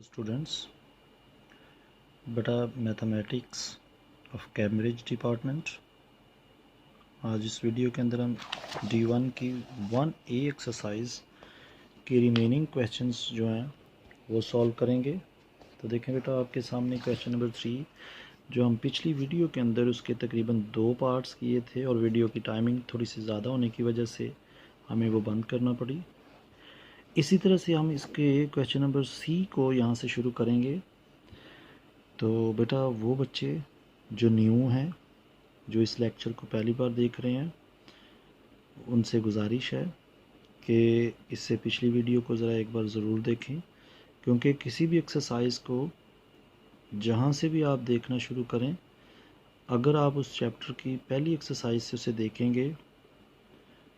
Students, बेटा mathematics of Cambridge department. आज इस वीडियो के अंदर हम D1 की 1A एक्सरसाइज की रिमेनिंग क्वेश्चंस जो हैं वो सॉल्व करेंगे। तो देखें बेटा, आपके सामने क्वेश्चन नंबर 3 जो हम पिछली वीडियो के अंदर उसके तकरीबन 2 पार्ट्स किए थे और वीडियो की टाइमिंग थोड़ी सी ज़्यादा होने की वजह से हमें वो बंद करना पड़ी। इसी तरह से हम इसके क्वेश्चन नंबर C को यहाँ से शुरू करेंगे। तो बेटा वो बच्चे जो न्यू हैं, जो इस लेक्चर को पहली बार देख रहे हैं, उनसे गुजारिश है कि इससे पिछली वीडियो को ज़रा एक बार ज़रूर देखें, क्योंकि किसी भी एक्सरसाइज को जहाँ से भी आप देखना शुरू करें, अगर आप उस चैप्टर की पहली एक्सरसाइज से उसे देखेंगे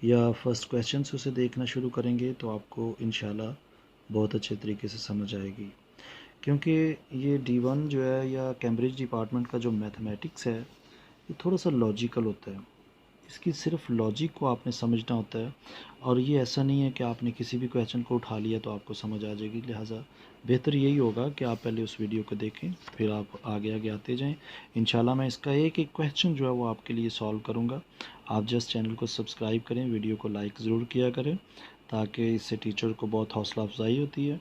या फर्स्ट क्वेश्चन से उसे देखना शुरू करेंगे तो आपको इंशाल्लाह बहुत अच्छे तरीके से समझ आएगी। क्योंकि ये D1 जो है या कैम्ब्रिज डिपार्टमेंट का जो मैथमेटिक्स है ये थोड़ा सा लॉजिकल होता है। इसकी सिर्फ लॉजिक को आपने समझना होता है और ये ऐसा नहीं है कि आपने किसी भी क्वेश्चन को उठा लिया तो आपको समझ आ जाएगी। लिहाजा बेहतर यही होगा कि आप पहले उस वीडियो को देखें, फिर आप आगे आगे आते जाएं। इंशाल्लाह मैं इसका एक एक क्वेश्चन जो है वो आपके लिए सॉल्व करूँगा। आप जस्ट चैनल को सब्सक्राइब करें, वीडियो को लाइक ज़रूर किया करें, ताकि इससे टीचर को बहुत हौसला अफजाई होती है।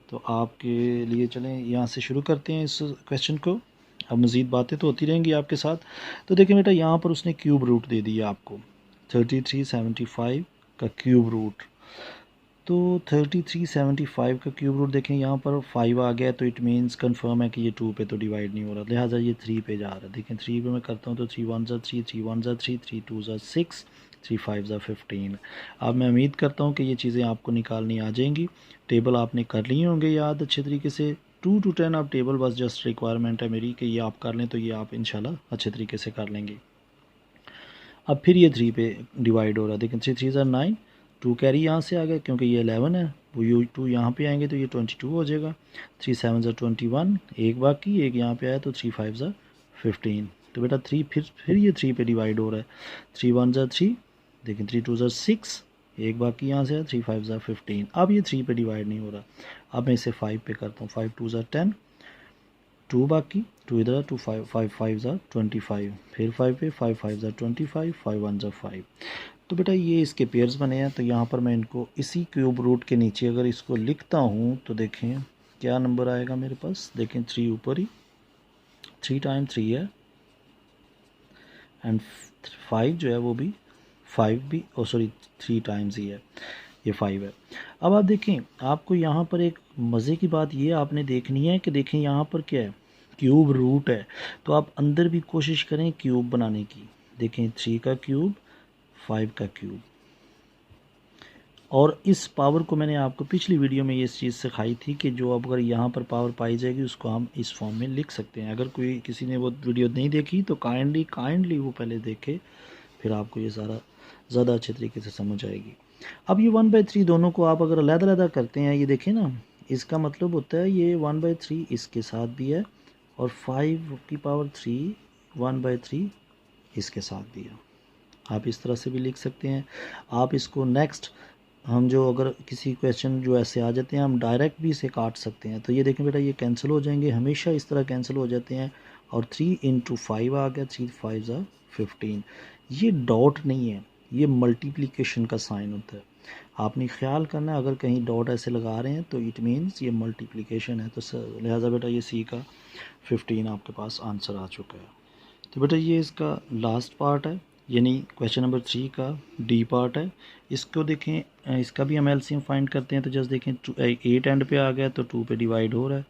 तो आपके लिए चलें यहाँ से शुरू करते हैं इस क्वेश्चन को। अब मज़ीद बातें तो होती रहेंगी आपके साथ। तो देखिए बेटा, यहाँ पर उसने क्यूब रूट दे दिया आपको 3375 का क्यूब रूट। तो 3375 का क्यूब रूट देखें, यहाँ पर 5 आ गया तो इट मीन्स कंफर्म है कि ये 2 पे तो डिवाइड नहीं हो रहा, लिहाजा ये 3 पे जा रहा है। देखें 3 पे मैं करता हूँ तो 3 1 ज़ा 3, 3 1 ज़ा 3, 3 2 ज़ा 6, 3 5 ज़ा 15। अब मैं उम्मीद करता हूँ कि ये चीज़ें आपको निकालनी आ जाएंगी। टेबल आपने कर लिए होंगे याद अच्छे तरीके से। 2 to 10 आप टेबल, बस जस्ट रिक्वायरमेंट है मेरी कि ये आप कर लें, तो ये आप इंशाल्लाह अच्छे तरीके से कर लेंगे। अब फिर ये 3 पे डिवाइड हो रहा है। देखें 3 3 ज़ा 9, 2 कैरी यहाँ से आ गया क्योंकि ये 11 है, वो यू 2 यहाँ पे आएंगे तो ये 22 हो जाएगा। 3 7 ज़ा 21, एक बाकी, एक यहाँ पे आया तो 3 5 ज़ा 15। तो बेटा 3 फिर ये 3 पे डिवाइड हो रहा है। 3 1 ज़ा 3, देखें 3 2 ज़ा 6, एक बाकी यहाँ से है, 3 5 ज़ा 15। अब ये 3 पे डिवाइड नहीं हो रहा। अब मैं इसे 5 पे करता हूँ। 5 2 ज़ा 10, 2 बाकी, 2 इधर, 2 5 5 5 ज़ा 25, फिर 5 पे, 5 5 ज़ा 25, 5 1 ज़ा 5। तो बेटा ये इसके पेयर्स बने हैं। तो यहाँ पर मैं इनको इसी क्यूब रूट के नीचे अगर इसको लिखता हूँ तो देखें क्या नंबर आएगा मेरे पास। देखें 3 ऊपर ही, 3 टाइम 3 है, एंड 5 जो है वो भी 5 भी, ओ सॉरी 3 टाइम्स ही है, ये 5 है। अब आप देखें, आपको यहाँ पर एक मज़े की बात ये आपने देखनी है कि देखें यहाँ पर क्या है, क्यूब रूट है। तो आप अंदर भी कोशिश करें क्यूब बनाने की। देखें 3 का क्यूब, 5 का क्यूब। और इस पावर को मैंने आपको पिछली वीडियो में ये चीज़ सिखाई थी कि जो अब अगर यहाँ पर पावर पाई जाएगी उसको हम इस फॉर्म में लिख सकते हैं। अगर कोई किसी ने वो वीडियो नहीं देखी तो काइंडली वो पहले देखे, फिर आपको ये सारा ज़्यादा अच्छे तरीके से समझ आएगी। अब ये 1/3 दोनों को आप अगर अलग-अलग करते हैं, ये देखें ना, इसका मतलब होता है ये 1/3 इसके साथ भी है और 5 की पावर 3 1/3 इसके साथ भी है। आप इस तरह से भी लिख सकते हैं। आप इसको नेक्स्ट, हम जो अगर किसी क्वेश्चन जो ऐसे आ जाते हैं हम डायरेक्ट भी इसे काट सकते हैं। तो ये देखें बेटा, ये कैंसिल हो जाएंगे, हमेशा इस तरह कैंसिल हो जाते हैं। और 3 × 5 आ गया, 3 5 ज़ा 15। ये डॉट नहीं है, ये मल्टीप्लिकेशन का साइन होता है। आपने ख्याल करना है, अगर कहीं डॉट ऐसे लगा रहे हैं तो इट मीन्स ये मल्टीप्लिकेशन है। तो लिहाजा बेटा ये C का 15 आपके पास आंसर आ चुका है। तो बेटा ये इसका लास्ट पार्ट है, यानी क्वेश्चन नंबर 3 का D पार्ट है। इसको देखें, इसका भी हम एलसीएम फाइंड करते हैं। तो जस्ट देखें 8 एंड पे आ गया तो 2 पे डिवाइड हो रहा है।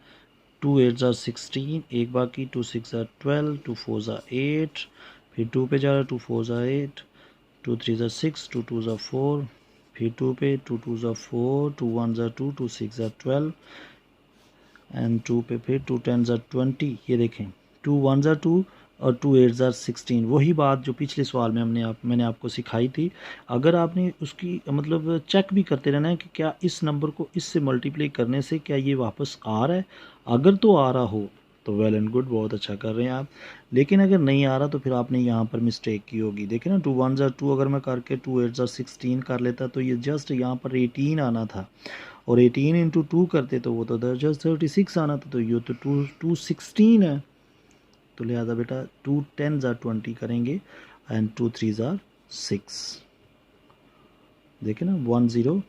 2 8 ज़ा 16, एक बाकी, 2 6 ज़ा 12, 2 4 ज़ा 8, फिर 2 पे जा रहा है, 2 4 ज़ा 8, 2 3 ज़ा 6, 2 2 ज़ा 4, फिर 2 पे, 2 2 ज़ा 4, 2 1 ज़ा 2, 2 6 ज़ा 12, एंड 2 पे फिर 2 10 ज़ा 20। ये देखें 2 1 ज़ा 2 और 2 8 ज़ा 16। वही बात जो पिछले सवाल में मैंने आपको सिखाई थी। अगर आपने उसकी मतलब चेक भी करते रहना है कि क्या इस नंबर को इससे मल्टीप्लाई करने से क्या ये वापस आ रहा है। अगर तो आ रहा हो तो वेल एंड गुड, बहुत अच्छा कर रहे हैं आप। लेकिन अगर नहीं आ रहा तो फिर आपने यहाँ पर मिस्टेक की होगी। देखिए ना, 2 1 ज़ा 2 अगर मैं करके 2 8 ज़ा 16 कर लेता तो ये जस्ट यहाँ पर 18 आना था, और 18 इंटू 2 करते तो वो तो जस्ट 36 आना था, तो ये तो 216 है। तो लिहाजा बेटा 2 10s are 20 करेंगे एंड 2 3s are 6। देखे ना 103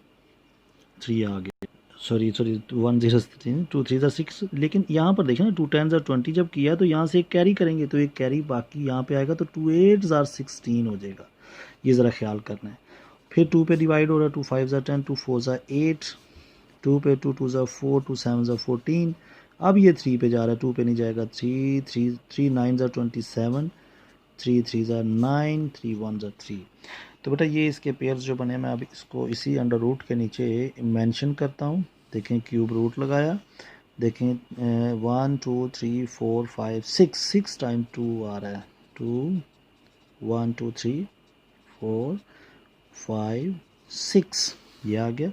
आ गया, सॉरी 103, 2 3s are 6। लेकिन यहाँ पर देखें ना 2 10s are 20 जब किया तो यहाँ से एक कैरी करेंगे तो एक कैरी बाकी यहाँ पे आएगा, तो 2 8s are 16 हो जाएगा। ये ज़रा ख्याल करना है। फिर 2 पे डिवाइड हो रहा है, 2 5s are 10, 2 4s are 8, 2 पे 2 2s are 4, 2 7s are 14। अब ये 3 पे जा रहा है, 2 पे नहीं जाएगा, 3 9s are 27, 3 3s are 9, 3 1s are 3। तो बेटा ये इसके पेयर्स जो बने, मैं अभी इसको इसी अंडर रूट के नीचे मेंशन करता हूँ। देखें क्यूब रूट लगाया, देखें 1 2 3 4 5 6 टाइम 2 आ रहा है, 2 1 2 3 4 5 6 ये आ गया।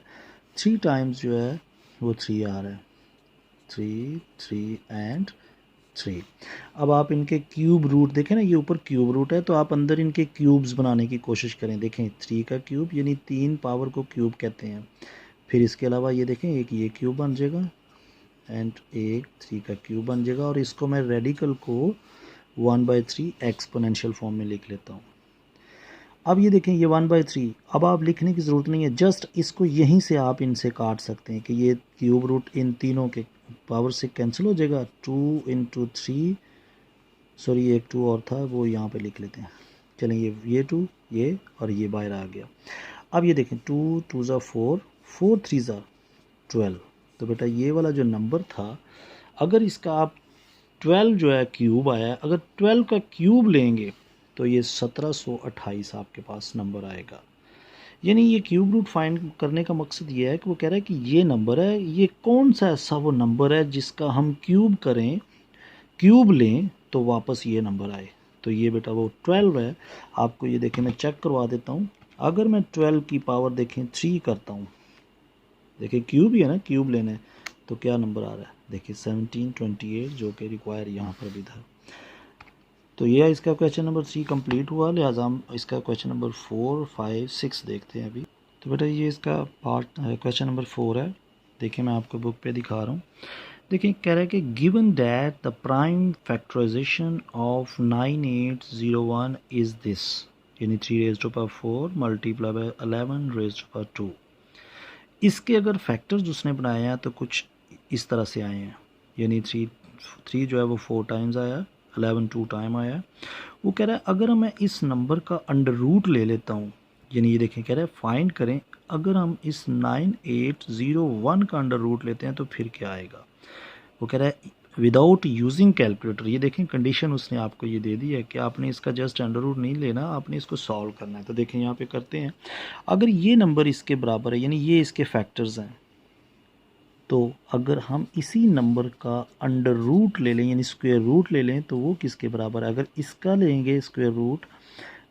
3 टाइम्स जो है वो 3 आ रहा है, 3 3 एंड 3। अब आप इनके क्यूब रूट देखें ना, ये ऊपर क्यूब रूट है तो आप अंदर इनके क्यूब्स बनाने की कोशिश करें। देखें 3 का क्यूब यानी 3 पावर को क्यूब कहते हैं। फिर इसके अलावा ये देखें एक ये क्यूब बन जाएगा एंड एक 3 का क्यूब बन जाएगा, और इसको मैं रेडिकल को 1/3 एक्सपोनेंशियल फॉर्म में लिख लेता हूँ। अब ये देखें ये 1/3, अब आप लिखने की ज़रूरत नहीं है, जस्ट इसको यहीं से आप इनसे काट सकते हैं कि ये क्यूब रूट इन तीनों के पावर से कैंसिल हो जाएगा। 2 इंटू 3, सॉरी एक 2 और था वो यहाँ पे लिख लेते हैं। चलें ये 2 ये और ये बाहर आ गया। अब ये देखें 2 2s are 4, 4 3s are 12। तो बेटा ये वाला जो नंबर था, अगर इसका आप 12 जो है क्यूब आया, अगर 12 का क्यूब लेंगे तो ये 1728 आपके पास नंबर आएगा। यानी ये क्यूब रूट फाइंड करने का मकसद ये है कि वो कह रहा है कि ये नंबर है, ये कौन सा ऐसा वो नंबर है जिसका हम क्यूब करें, क्यूब लें तो वापस ये नंबर आए। तो ये बेटा वो 12 है। आपको ये देखें मैं चेक करवा देता हूँ। अगर मैं 12 की पावर देखें 3 करता हूँ, देखिए क्यूब ही है ना, क्यूब लेना है तो क्या नंबर आ रहा है, देखिए 1728 जो कि रिक्वायर यहाँ पर भी था। तो ये इसका क्वेश्चन नंबर 3 कंप्लीट हुआ। लिहाजा हम इसका क्वेश्चन नंबर 4 5 6 देखते हैं अभी। तो बेटा ये इसका पार्ट क्वेश्चन नंबर 4 है। देखिए मैं आपको बुक पे दिखा रहा हूँ। देखिए कह रहा है कि given that the prime factorisation of 9801 is this, यानी 3⁴ मल्टीप्लाई बाय 11⁻²। इसके अगर फैक्टर्स उसने बनाए हैं तो कुछ इस तरह से आए हैं, यानी 3 जो है वो 4 टाइम्स आया, 11 2 टाइम आया। वो कह रहा है अगर मैं इस नंबर का अंडर रूट ले लेता हूँ, यानी ये देखें कह रहा है फाइंड करें अगर हम इस 9801 का अंडर रूट लेते हैं तो फिर क्या आएगा। वो कह रहा है विदाउट यूजिंग कैलकुलेटर। ये देखें कंडीशन उसने आपको ये दे दी है कि आपने इसका जस्ट अंडर रूट नहीं लेना, आपने इसको सॉल्व करना है। तो देखें यहाँ पे करते हैं, अगर ये नंबर इसके बराबर है यानी ये इसके फैक्टर्स हैं, तो अगर हम इसी नंबर का अंडर रूट ले लें यानी स्क्वायर रूट ले लें तो वो किसके बराबर है। अगर इसका लेंगे स्क्वायर रूट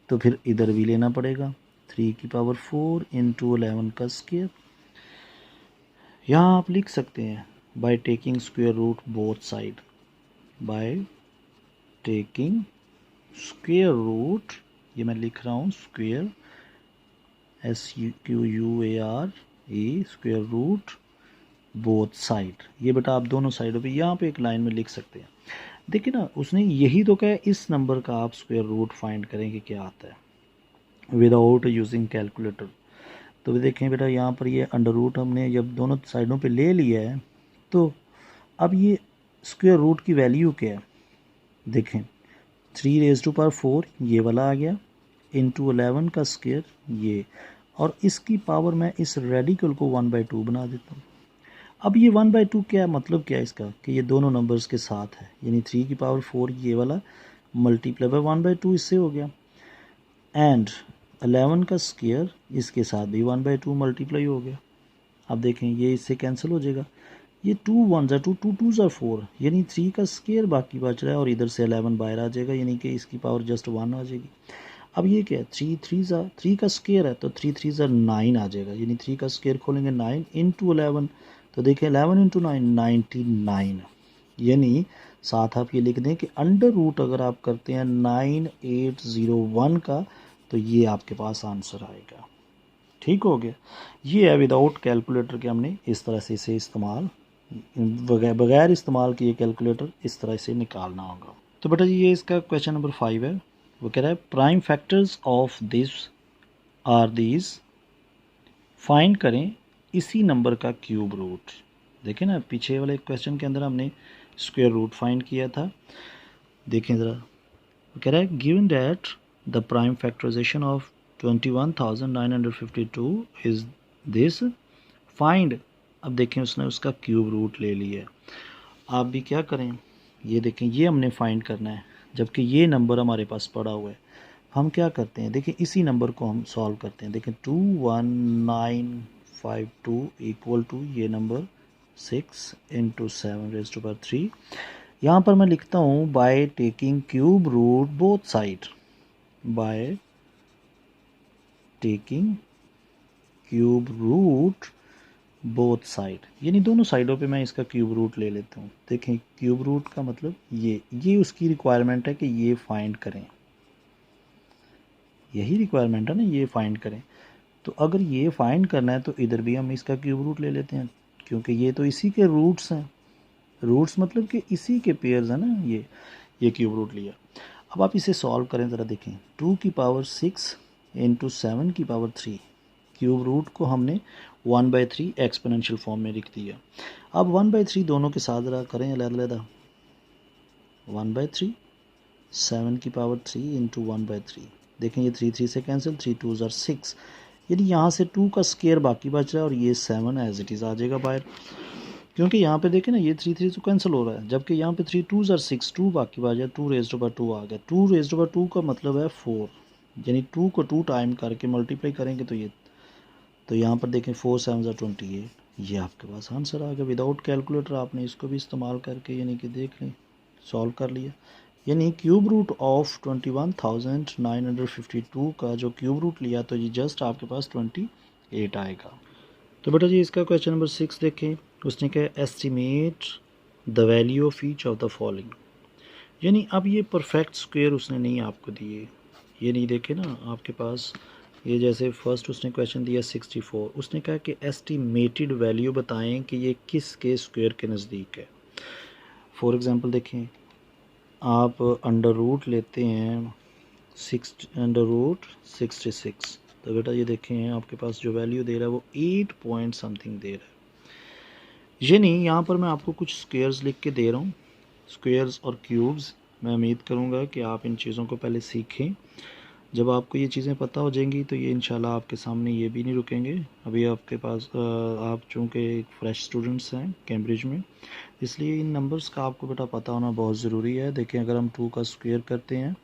तो फिर इधर भी लेना पड़ेगा, 3⁴ इंटू 11 का स्क्वायर। यहाँ आप लिख सकते हैं by taking square root both side, by taking square root, ये मैं लिख रहा हूँ square SQUARE square root both side. ये बेटा आप दोनों साइडों पे यहाँ पे एक लाइन में लिख सकते हैं। देखिए ना उसने यही तो कहा इस नंबर का आप स्क्वायर रूट फाइंड करेंगे क्या आता है विदाउट यूजिंग कैलकुलेटर। तो देखें बेटा यहाँ पर ये अंडर रूट हमने जब दोनों साइडों पे ले लिया है तो अब ये स्क्वायर रूट की वैल्यू क्या है, देखें 3⁴ ये वाला आ गया इंटू 11 का स्क्वायर ये, और इसकी पावर मैं इस रेडिकल को 1/2 बना देता हूँ। अब ये 1/2 क्या है, मतलब क्या है इसका कि ये दोनों नंबर्स के साथ है, यानी 3⁴ ये वाला मल्टीप्लाई बाय 1/2 इससे हो गया, एंड 11 का स्क्वायर इसके साथ भी 1/2 मल्टीप्लाई हो गया। अब देखें ये इससे कैंसिल हो जाएगा, ये 2 1s are 2 2 2s are 4 यानी 3 का स्क्वायर बाकी बच रहा है, और इधर से 11 बाहर आ जाएगा यानी कि इसकी पावर जस्ट 1 आ जाएगी। अब ये क्या है 3 का स्क्वायर है तो 3 3s are 9 आ जाएगा, यानी 3 का स्क्वायर खोलेंगे 9 इंटू 11, तो देखें 11 इंटू 9 99, यानी साथ आप ये लिख दें कि अंडर रूट अगर आप करते हैं 9801 का तो ये आपके पास आंसर आएगा। ठीक हो गया। ये है विदाउट कैलकुलेटर के हमने इस तरह से इसे इस्तेमाल बगैर इस्तेमाल किए कैलकुलेटर इस तरह से निकालना होगा। तो बेटा जी ये इसका क्वेश्चन नंबर 5 है। वो कह रहा है prime factors of this are these, find करें इसी नंबर का क्यूब रूट। देखें ना पीछे वाले क्वेश्चन के अंदर हमने स्क्वायर रूट फाइंड किया था। देखें ज़रा, कह रहा है given that the prime factorisation of 21,952 is this, find. अब देखें उसने उसका क्यूब रूट ले लिया। आप भी क्या करें, ये देखें ये हमने फाइंड करना है, जबकि ये नंबर हमारे पास पड़ा हुआ है। हम क्या करते हैं, देखिए इसी नंबर को हम सॉल्व करते हैं। देखें 21952 इक्वल टू ये नंबर 6 इंटू 7⁻3। यहाँ पर मैं लिखता हूँ by taking cube root both side, by taking cube root both side, यानी दोनों साइडों पे मैं इसका क्यूब रूट ले लेता हूँ। देखें क्यूब रूट का मतलब ये उसकी रिक्वायरमेंट है कि ये फाइंड करें, यही रिक्वायरमेंट है ना, ये फाइंड करें। तो अगर ये फाइंड करना है तो इधर भी हम इसका क्यूब रूट ले लेते हैं, क्योंकि ये तो इसी के रूट्स हैं। रूट्स मतलब कि इसी के पेयर्स है ना, ये क्यूब रूट लिया। अब आप इसे सॉल्व करें ज़रा, देखें 2 की पावर 6 इंटू 7 की पावर 3, क्यूब रूट को हमने 1/3 एक्सपोनेंशियल फॉर्म में लिख दिया। अब 1/3 दोनों के साथ ज़रा करें अलग-अलग, 1/3 7 की पावर 3 इंटू 1/3। देखें ये 3 3 से कैंसिल, 3 2 ज़ार 6, यानी यहाँ से 2 का स्केयर बाकी बच रहा है और ये 7 एज इट इज़ आ जाएगा बाहर, क्योंकि यहाँ पे देखें ना ये 3 3 तो कैंसिल हो रहा है, जबकि यहाँ पे 3 2 ज़ार 6, 2 बाकी बच जाए, 2⁻2 आ गया। 2⁻2 का मतलब है 4, यानी 2 को 2 टाइम करके मल्टीप्लाई करेंगे तो यहाँ पर देखें 4 7 ज़ार 28, ये आपके पास आंसर आ गया। विदाउट कैलकुलेटर आपने इसको भी इस्तेमाल करके यानी कि देख लें सॉल्व कर लिया। यानी क्यूब रूट ऑफ 21,952 का जो क्यूब रूट लिया तो ये जस्ट आपके पास 28 आएगा। तो बेटा जी इसका क्वेश्चन नंबर 6 देखें। उसने कहा estimate the value of each of the following, यानी अब ये परफेक्ट स्क्वायर उसने नहीं आपको दिए, ये नहीं देखे ना आपके पास। ये जैसे फर्स्ट उसने क्वेश्चन दिया 64, उसने कहा कि एस्टिमेटेड वैल्यू बताएं कि ये किस के स्क्वायर के नज़दीक है। फॉर एग्ज़ाम्पल देखें, आप अंडर रूट लेते हैं √66, तो बेटा ये देखें आपके पास जो वैल्यू दे रहा है वो 8 पॉइंट समथिंग दे रहा है। ये नहीं, यहाँ पर मैं आपको कुछ स्क्वेयर्स लिख के दे रहा हूँ, स्क्वेयर्स और क्यूब्स। मैं उम्मीद करूँगा कि आप इन चीज़ों को पहले सीखें। जब आपको ये चीज़ें पता हो जाएंगी तो ये इंशाल्लाह आपके सामने ये भी नहीं रुकेंगे। अभी आपके पास आप चूँकि एक फ़्रेश स्टूडेंट्स हैं कैम्ब्रिज में, इसलिए इन नंबर्स का आपको बेटा पता होना बहुत ज़रूरी है। देखें अगर हम 2 का स्क्वायर करते हैं,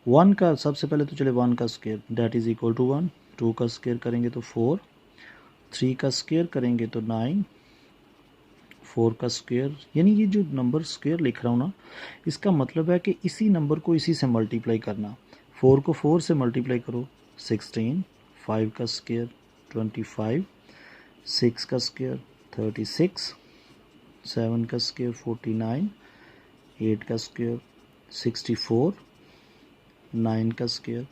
1 का सबसे पहले तो चले 1 का square that is equal to 1, 2 का स्क्वायर करेंगे तो 4, 3 का स्क्वायर करेंगे तो 9, 4 का स्क्वायर, यानी ये जो नंबर स्क्वायर लिख रहा हूँ ना, इसका मतलब है कि इसी नंबर को इसी से मल्टीप्लाई करना। 4 को 4 से मल्टीप्लाई करो 16, 5 का स्क्वायर 25, 6 का स्क्वायर 36, 7 का स्क्वायर 49, 8 का स्क्वायर 64, 9 का स्क्वायर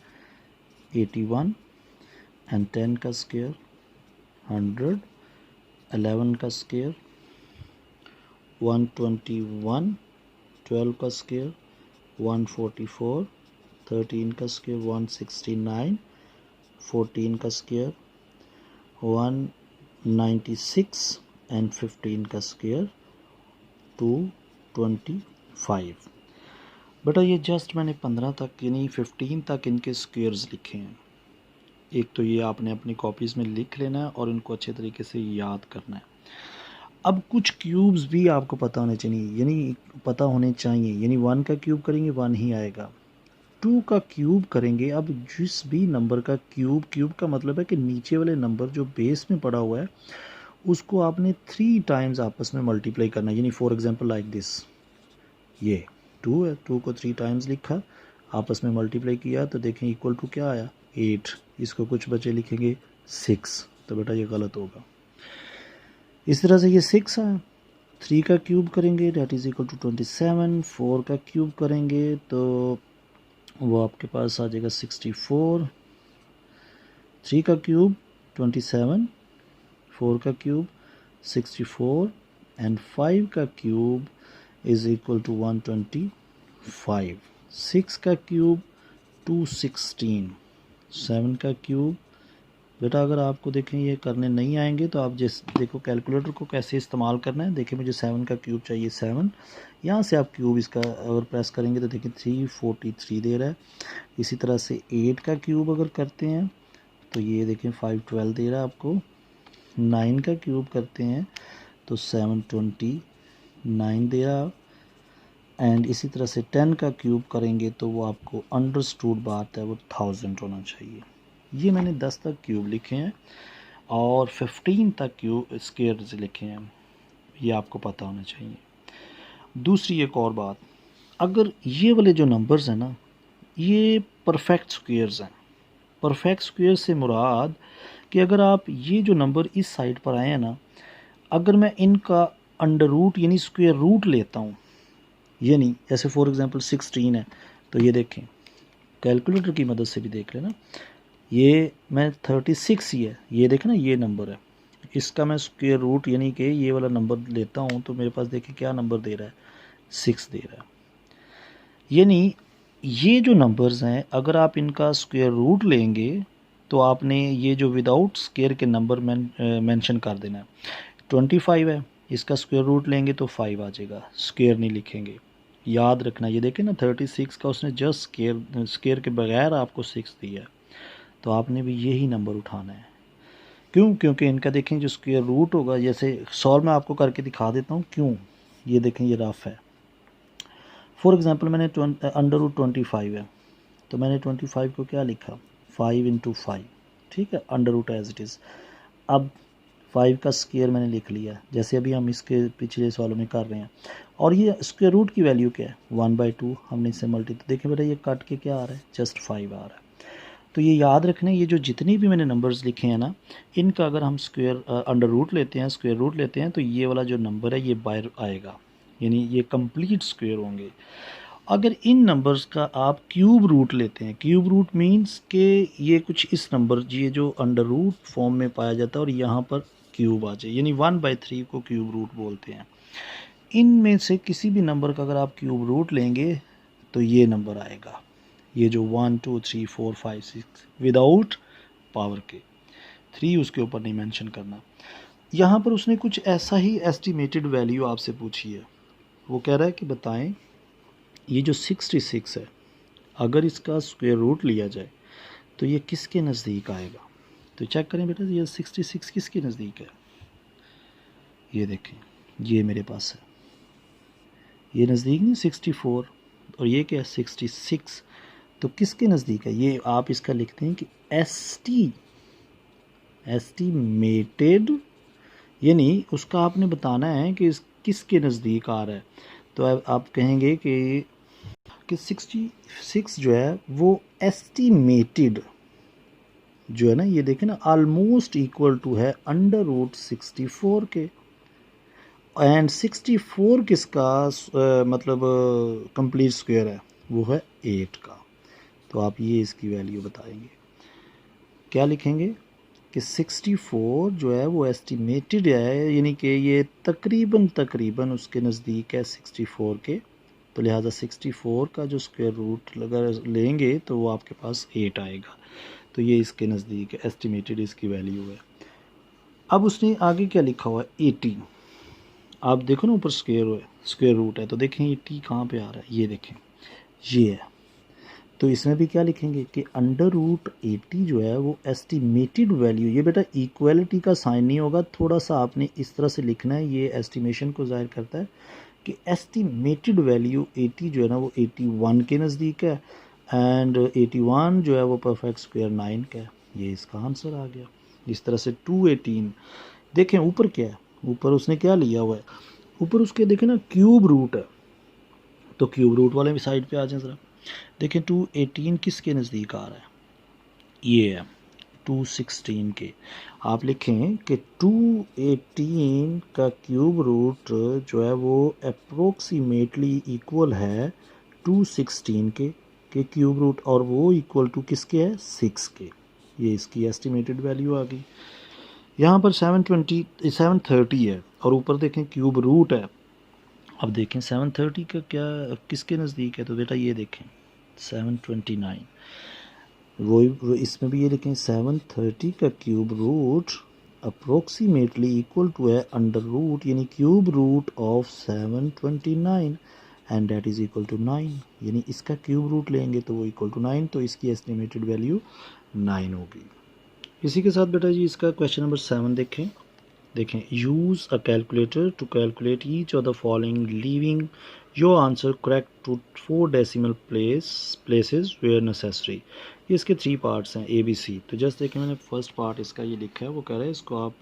81 एंड 10 का स्क्वायर 100, 11 का स्क्वायर 121, 12 का स्क्वायर 144, 13 का स्क्वायर 169, 14 का स्क्वायर 196 एंड 15 का स्क्वायर 225। बेटा ये जस्ट मैंने 15 तक यानी 15 तक इनके स्क्वायर्स लिखे हैं। एक तो ये आपने अपनी कॉपीज़ में लिख लेना है और इनको अच्छे तरीके से याद करना है। अब कुछ क्यूब्स भी आपको पता होने चाहिए, यानी 1 का क्यूब करेंगे 1 ही आएगा, 2 का क्यूब करेंगे। अब जिस भी नंबर का क्यूब का मतलब है कि नीचे वाले नंबर जो बेस में पड़ा हुआ है उसको आपने 3 टाइम्स आपस में मल्टीप्लाई करना है। यानी फॉर एग्जांपल लाइक दिस, ये 2 है, 2 को 3 टाइम्स लिखा, आपस में मल्टीप्लाई किया तो देखें इक्वल टू क्या आया 8, इसको कुछ बचे लिखेंगे 6, तो बेटा ये गलत होगा। इस तरह से ये 6 है, 3 का क्यूब करेंगे डेट इज़ इक्वल टू 27, 4 का क्यूब करेंगे तो वो आपके पास आ जाएगा 64, 3 का क्यूब 27, 4 का क्यूब 64 एंड 5 का क्यूब इज इक्वल टू 125, 6 का क्यूब 216, 7 का क्यूब। बेटा अगर आपको देखें ये करने नहीं आएंगे तो आप जिस देखो कैलकुलेटर को कैसे इस्तेमाल करना है। देखिए मुझे 7 का क्यूब चाहिए 7, यहाँ से आप क्यूब इसका अगर प्रेस करेंगे तो देखिए 343 दे रहा है। इसी तरह से 8 का क्यूब अगर करते हैं तो ये देखें 512 दे रहा है आपको। 9 का क्यूब करते हैं तो 729 दे रहा। एंड इसी तरह से 10 का क्यूब करेंगे तो वो आपको अंडरस्टूड बात है वो 1000 होना चाहिए। ये मैंने 10 तक क्यूब लिखे हैं और 15 तक क्यूब स्क्वायर्स लिखे हैं, ये आपको पता होना चाहिए। दूसरी एक और बात, अगर ये वाले जो नंबर्स हैं ना ये परफेक्ट स्क्वायर्स हैं। परफेक्ट स्क्वायर से मुराद कि अगर आप ये जो नंबर इस साइड पर आए हैं ना, अगर मैं इनका अंडर रूट यानी स्क्वायर रूट लेता हूँ, यानी जैसे फॉर एग्जांपल 16 है तो ये देखें कैलकुलेटर की मदद से भी देख लेना, ये मैं 36 ही है, ये देखें ना ये नंबर है, इसका मैं स्क्वायर रूट यानी कि ये वाला नंबर लेता हूँ तो मेरे पास देखिए क्या नंबर दे रहा है 6 दे रहा है। यानी ये जो नंबर्स हैं अगर आप इनका स्क्वायर रूट लेंगे तो आपने ये जो विदाउट स्क्वायर के नंबर मेंशन कर देना है। 25 है, इसका स्क्वायर रूट लेंगे तो 5 आ जाएगा, स्क्वायर नहीं लिखेंगे, याद रखना। ये देखें ना 36 का उसने जस्ट स्क्वायर के बगैर आपको 6 दिया है, तो आपने भी यही नंबर उठाना है। क्यों? क्योंकि इनका देखें जो स्क्वायर रूट होगा, जैसे सॉल्व मैं आपको करके दिखा देता हूँ क्यों। ये देखें ये रफ है। फॉर एग्ज़ाम्पल मैंने अंडर रूट 25 है तो मैंने 25 को क्या लिखा 5 × 5, ठीक है, under root as it is. अब 5 का स्क्वायर मैंने लिख लिया जैसे अभी हम इसके पिछले सवालों में कर रहे हैं। और ये स्क्वायर रूट की वैल्यू क्या है 1/2, हमने इससे मल्टी, तो देखें बेटा ये कट के क्या आ रहा है जस्ट 5 आ रहा है। तो ये याद रखना, ये जो जितनी भी मैंने नंबर्स लिखे हैं ना इनका अगर हम स्क्वायर अंडर रूट लेते हैं, स्क्वायर रूट लेते हैं तो ये वाला जो नंबर है ये बाहर आएगा, यानी ये कंप्लीट स्क्वायर होंगे। अगर इन नंबर्स का आप क्यूब रूट लेते हैं, क्यूब रूट मींस के ये कुछ इस नंबर ये जो अंडर रूट फॉर्म में पाया जाता है और यहाँ पर क्यूब आ जाए, यानी 1/3 को क्यूब रूट बोलते हैं। इनमें से किसी भी नंबर का अगर आप क्यूब रूट लेंगे तो ये नंबर आएगा, ये जो 1 2 3 4 5 6 विदाउट पावर के, 3 उसके ऊपर नहीं मेंशन करना। यहाँ पर उसने कुछ ऐसा ही एस्टिमेटेड वैल्यू आपसे पूछी है, वो कह रहा है कि बताएं ये जो 66 है अगर इसका स्क्वायर रूट लिया जाए तो ये किसके नज़दीक आएगा। तो चेक करें बेटा ये 66 किसके नज़दीक है। ये देखें ये मेरे पास है, ये नज़दीक नहीं 64, और ये क्या है 66, तो किसके नज़दीक है। ये आप इसका लिखते हैं कि एस्टीमेटेड, यानी उसका आपने बताना है कि किसके नज़दीक आ रहा है। तो आप कहेंगे कि 66 जो है वो एस्टीमेटेड जो है ना, ये देखें ना ऑलमोस्ट इक्वल टू है अंडर रूट 64 के, एंड 64 किसका मतलब कंप्लीट स्क्वायर है वो है 8 का। तो आप ये इसकी वैल्यू बताएंगे, क्या लिखेंगे कि 64 जो है वो एस्टिमेटेड है, यानी कि ये तकरीबन उसके नज़दीक है 64 के, तो लिहाजा 64 का जो स्क्वायर रूट अगर लेंगे तो वो आपके पास 8 आएगा, तो ये इसके नज़दीक है, एस्टिमेटेड इसकी वैल्यू है। अब उसने आगे क्या लिखा हुआ है 80, आप देखो ना ऊपर स्क्वायर रूट है तो देखें ये टी कहाँ पे आ रहा है, ये देखें ये है। तो इसमें भी क्या लिखेंगे कि अंडर रूट 80 जो है वो एस्टिमेटेड वैल्यू, ये बेटा इक्वलिटी का साइन नहीं होगा, थोड़ा सा आपने इस तरह से लिखना है, ये एस्टिमेशन को जाहिर करता है कि एस्टिमेटेड वैल्यू 80 जो है ना वो 81 के नज़दीक है, एंड 81 जो है वो परफेक्ट स्क्वायर 9 का है। ये इसका आंसर आ गया। इस तरह से 218, देखें ऊपर क्या है, ऊपर उसने क्या लिया हुआ है, ऊपर उसके देखें ना क्यूब रूट है, तो क्यूब रूट वाले भी साइड पे आ जाए ज़रा। देखें 218 किसके नज़दीक आ रहा है, ये है 216 के। आप लिखें कि 218 का क्यूब रूट जो है वो अप्रोक्सीमेटली इक्वल है 216 के क्यूब रूट, और वो इक्वल टू किसके है 6 के। ये इसकी एस्टिमेटेड वैल्यू आ गई। यहाँ पर 730 है और ऊपर देखें क्यूब रूट है। अब देखें 730 का क्या किसके नज़दीक है, तो बेटा ये देखें 729, वो इसमें भी ये देखें 730 का cube root approximately equal to है अंडर रूट यानी cube root of 729 and that is equal to 9, यानी इसका क्यूब रूट लेंगे तो वो इक्वल टू 9, तो इसकी एस्टिमेटेड वैल्यू 9 होगी। इसी के साथ बेटा जी इसका क्वेश्चन नंबर 7 देखें use a calculator to calculate each of the following leaving your answer correct to 4 decimal places where necessary. ये इसके 3 पार्ट्स हैं ABC। तो जस्ट देखें मैंने फर्स्ट पार्ट इसका ये लिखा है, वो कह रहा है इसको आप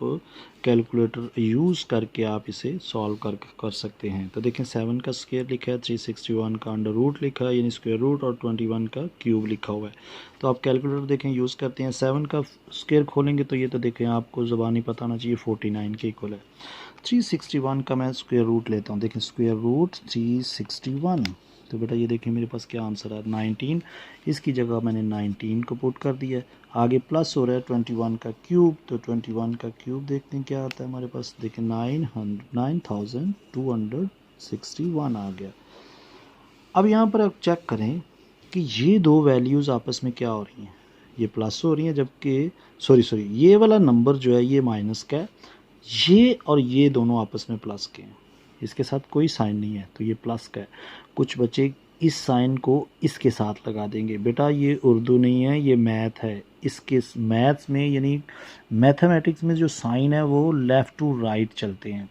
कैलकुलेटर यूज़ करके आप इसे सॉल्व कर सकते हैं। तो देखें 7 का स्क्वायर लिखा है, 361 का अंडर रूट लिखा है यानी स्क्वायर रूट और 21 का क्यूब लिखा हुआ है। तो आप कैलकुलेटर देखें यूज़ करते हैं, 7 का स्क्वायर खोलेंगे तो ये तो देखें आपको ज़बानी पता होना चाहिए 49 के इक्वल है। 361 का मैं स्क्वायर रूट लेता हूँ, देखें स्क्वायर रूट 361, तो बेटा ये देखें मेरे पास क्या आंसर है 19, इसकी जगह मैंने 19 को पुट कर दिया है। आगे प्लस हो रहा है 21 का क्यूब, तो 21 का क्यूब देखते हैं क्या आता है हमारे पास, देखें 9261 आ गया। अब यहाँ पर आप चेक करें कि ये दो वैल्यूज़ आपस में क्या हो रही हैं, ये प्लस हो रही हैं जबकि सॉरी ये वाला नंबर जो है ये माइनस का है, ये और ये दोनों आपस में प्लस के हैं, इसके साथ कोई साइन नहीं है तो ये प्लस का है। कुछ बच्चे इस साइन को इसके साथ लगा देंगे, बेटा ये उर्दू नहीं है ये मैथ है। इसके मैथ्स में यानी मैथमेटिक्स में जो साइन है वो लेफ़्ट टू राइट चलते हैं,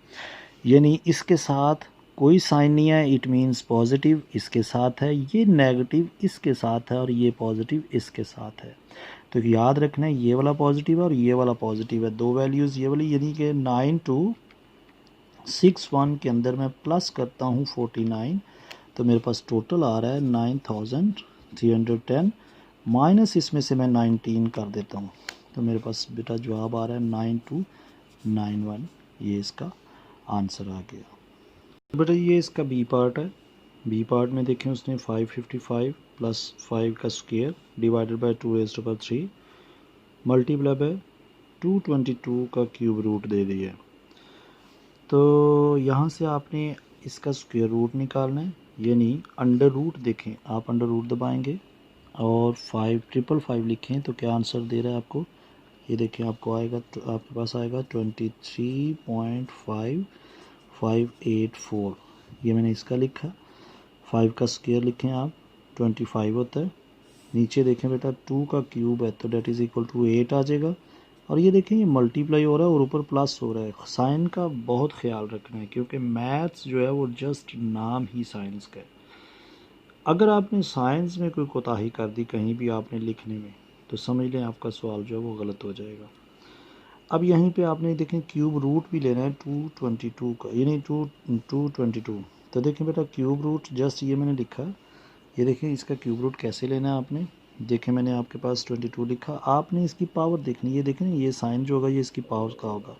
यानी इसके साथ कोई साइन नहीं है इट मीन्स पॉजिटिव इसके साथ है, ये नेगेटिव इसके साथ है और ये पॉजिटिव इसके साथ है। तो याद रखना है ये वाला पॉजिटिव है और ये वाला पॉजिटिव है, दो वैल्यूज़ ये वाली, यानी कि 9261 के अंदर मैं प्लस करता हूँ 49 तो मेरे पास टोटल आ रहा है 9310 माइनस इसमें से मैं 19 कर देता हूँ तो मेरे पास बेटा जवाब आ रहा है 9291, ये इसका आंसर आ गया। बेटा ये इसका बी पार्ट है, बी पार्ट में देखें उसने 555 प्लस 5 का square divided by 2⁻³ multiply by 222 का क्यूब रूट दे दिया। तो यहाँ से आपने इसका स्क्वायर रूट निकालना है, यानी अंडर रूट देखें आप अंडर रूट दबाएंगे और 555 लिखें तो क्या आंसर दे रहा है आपको, ये देखें आपको आएगा तो आपके पास आएगा 23.5584, ये मैंने इसका लिखा। 5 का स्क्वायर लिखें आप 25 होता है, नीचे देखें बेटा 2 का क्यूब है तो डेट इज़ इक्वल टू 8 आ जाएगा और ये देखें ये मल्टीप्लाई हो रहा है और ऊपर प्लस हो रहा है। साइन का बहुत ख्याल रखना है क्योंकि मैथ्स जो है वो जस्ट नाम ही साइंस का है। अगर आपने साइंस में कोई कोताही कर दी कहीं भी आपने लिखने में तो समझ लें आपका सवाल जो है वो गलत हो जाएगा। अब यहीं पे आपने देखें क्यूब रूट भी लेना है 222 का, यानी 222, तो देखें बेटा क्यूब रूट जस्ट ये मैंने लिखा, ये देखें इसका क्यूब रूट कैसे लेना है आपने, देखें मैंने आपके पास 22 लिखा, आपने इसकी पावर देखनी, ये देखें ये साइन जो होगा ये इसकी पावर का होगा,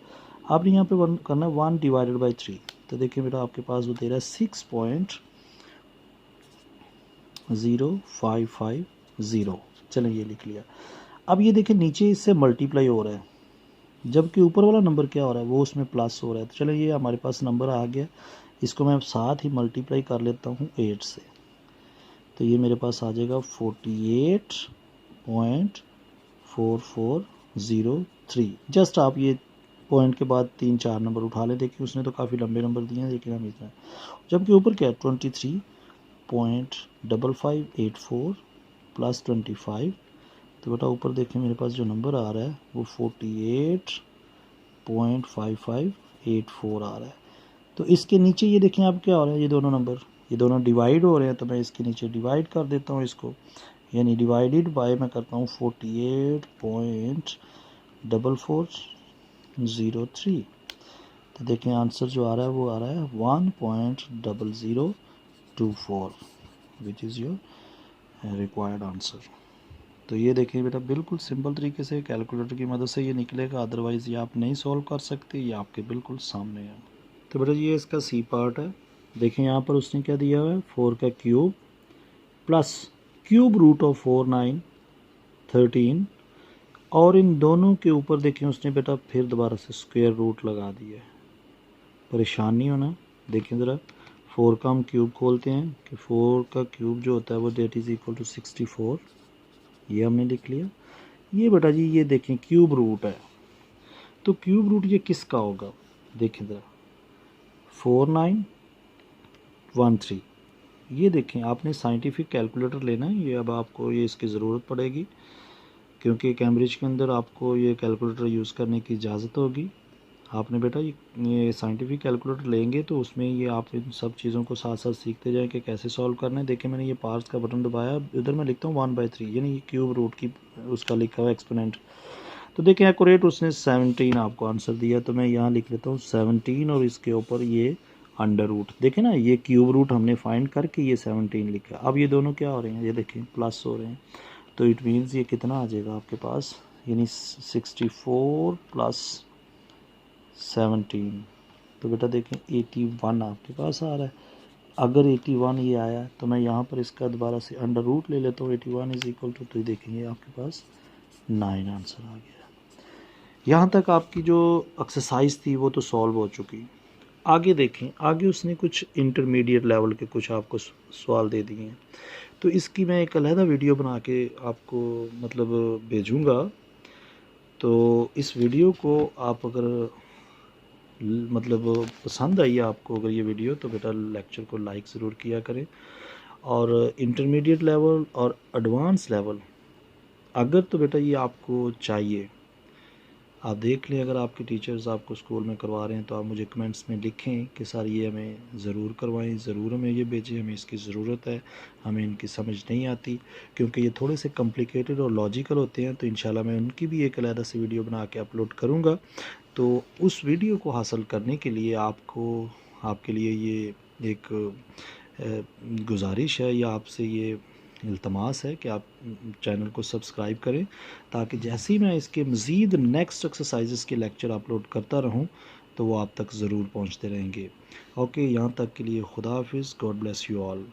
आपने यहाँ पे करना है 1 डिवाइडेड बाई 3, तो देखिए बेटा आपके पास वो दे रहा है 6.0550, चलें ये लिख लिया। अब ये देखें नीचे इससे मल्टीप्लाई हो रहा है जबकि ऊपर वाला नंबर क्या हो रहा है वो उसमें प्लस हो रहा है, तो चलो ये हमारे पास नंबर आ गया, इसको मैं साथ ही मल्टीप्लाई कर लेता हूँ 8 से, तो ये मेरे पास आ जाएगा 48.4403। जस्ट आप ये पॉइंट के बाद 3-4 नंबर उठा लें, देखिए उसने तो काफ़ी लंबे नंबर दिए हैं लेकिन हम इतना, जबकि ऊपर क्या है 23.5584 प्लस 25, तो बेटा ऊपर देखें मेरे पास जो नंबर आ रहा है वो 48.5584 आ रहा है। तो इसके नीचे ये देखें आप क्या हो रहा है, ये दोनों नंबर ये दोनों डिवाइड हो रहे हैं तो मैं इसके नीचे डिवाइड कर देता हूँ इसको, यानी डिवाइडेड बाय मैं करता हूँ 48.4403, तो देखें आंसर जो आ रहा है वो आ रहा है 1.0024 which is your required answer. तो ये देखिए बेटा बिल्कुल सिंपल तरीके से कैलकुलेटर की मदद से ये निकलेगा, अदरवाइज़ ये आप नहीं सॉल्व कर सकते, ये आपके बिल्कुल सामने है। तो बेटा ये इसका सी पार्ट है, देखें यहाँ पर उसने क्या दिया हुआ है 4 का cube plus cube root of 4913 और इन दोनों के ऊपर देखिए उसने बेटा फिर दोबारा से स्क्वायर रूट लगा दिया है। परेशान नहीं होना। देखिए ज़रा 4 का हम क्यूब खोलते हैं कि 4 का क्यूब जो होता है वो डेट इज़ इक्वल टू 64। ये हमने लिख लिया। ये बेटा जी ये देखें क्यूब रूट है, तो क्यूब रूट ये किसका होगा? देखें ज़रा 4913। ये देखें आपने साइंटिफिक कैलकुलेटर लेना है, ये अब आपको ये इसकी ज़रूरत पड़ेगी क्योंकि कैम्ब्रिज के अंदर आपको ये कैलकुलेटर यूज़ करने की इजाज़त होगी। आपने बेटा ये साइंटिफिक कैलकुलेटर लेंगे तो उसमें ये आप इन सब चीज़ों को साथ साथ सीखते जाएं कि कैसे सॉल्व करना है। देखिए मैंने ये पार्ट्स का बटन दबाया, इधर मैं लिखता हूँ 1/3 यानी ये क्यूब रूट की उसका लिखा हुआ एक्सपोनेंट। तो देखिए एक्यूरेट उसने 17 आपको आंसर दिया, तो मैं यहाँ लिख लेता हूँ 17 और इसके ऊपर ये अंडर रूट। देखें ना ये क्यूब रूट हमने फाइंड करके ये 17 लिखा। अब ये दोनों क्या हो रहे हैं, ये देखें प्लस हो रहे हैं, तो इट मीन्स ये कितना आ जाएगा आपके पास, यानी 64 प्लस 17। तो बेटा देखें 81 आपके पास आ रहा है। अगर 81 ये आया तो मैं यहाँ पर इसका दोबारा से अंडर रूट ले लेता हूँ। 81 इज इक्वल टू, तो देखेंगे आपके पास 9 आंसर आ गया। यहाँ तक आपकी जो एक्सरसाइज थी वो तो सॉल्व हो चुकी। आगे देखें, आगे उसने कुछ इंटरमीडिएट लेवल के कुछ आपको सवाल दे दिए हैं, तो इसकी मैं एक अलहदा वीडियो बना के आपको मतलब भेजूँगा। तो इस वीडियो को आप अगर मतलब पसंद आई आपको अगर ये वीडियो, तो बेटा लेक्चर को लाइक ज़रूर किया करें। और इंटरमीडिएट लेवल और एडवांस लेवल अगर तो बेटा ये आपको चाहिए, आप देख लें अगर आपके टीचर्स आपको स्कूल में करवा रहे हैं तो आप मुझे कमेंट्स में लिखें कि सर ये हमें ज़रूर करवाएं, ज़रूर हमें ये भेजें, हमें इसकी ज़रूरत है, हमें इनकी समझ नहीं आती क्योंकि ये थोड़े से कॉम्प्लिकेटेड और लॉजिकल होते हैं। तो इंशाल्लाह मैं उनकी भी एक अलग से वीडियो बना के अपलोड करूँगा। तो उस वीडियो को हासिल करने के लिए आपके लिए ये एक गुजारिश है या आपसे ये इल्तमास है कि आप चैनल को सब्सक्राइब करें ताकि जैसे ही मैं इसके मज़ीद नेक्स्ट एक्सरसाइजेस के लेक्चर अपलोड करता रहूं तो वो आप तक ज़रूर पहुंचते रहेंगे। ओके, यहाँ तक के लिए खुदा हाफिज़, गॉड ब्लेस यू ऑल।